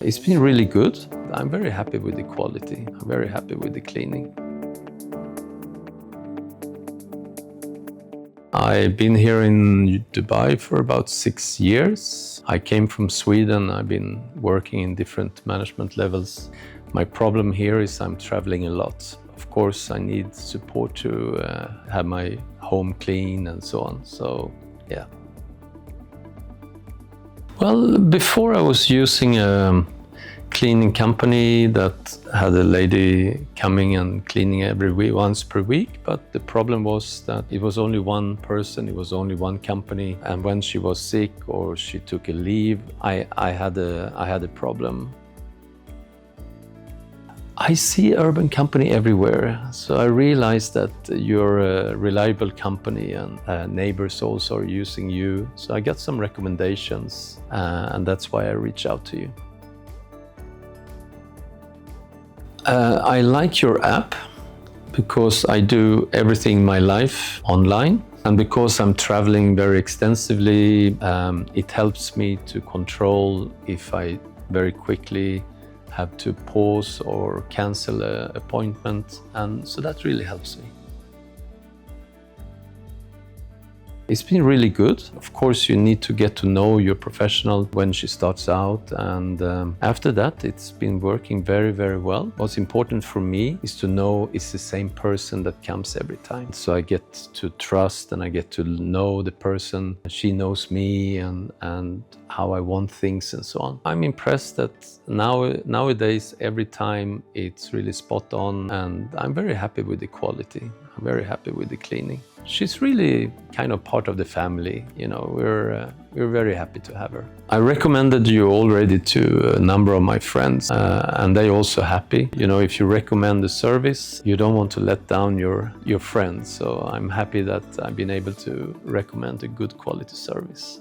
It's been really good. I'm very happy with the quality. I'm very happy with the cleaning. I've been here in Dubai for about 6 years. I came from Sweden. I've been working in different management levels. My problem here is I'm traveling a lot. Of course, I need support to have my home clean and so on. So, yeah. Well, before I was using a cleaning company that had a lady coming and cleaning every week, once per week. But the problem was that it was only one person, it was only one company. And when she was sick or she took a leave, I had a problem. I see urban company everywhere, so I realized that you're a reliable company and neighbors also are using you. So I got some recommendations and that's why I reached out to you. I like your app because I do everything in my life online. And because I'm traveling very extensively, it helps me to control if I very quickly have to pause or cancel an appointment. And so that really helps me. It's been really good. Of course, you need to get to know your professional when she starts out. And after that, it's been working very, very well. What's important for me is to know it's the same person that comes every time. So I get to trust and I get to know the person. She knows me and how I want things and so on. I'm impressed that nowadays, every time it's really spot on, and I'm very happy with the quality. I'm very happy with the cleaning. She's really kind of part of the family, you know, we're very happy to have her. I recommended you already to a number of my friends and they're also happy. You know, if you recommend the service, you don't want to let down your friends. So I'm happy that I've been able to recommend a good quality service.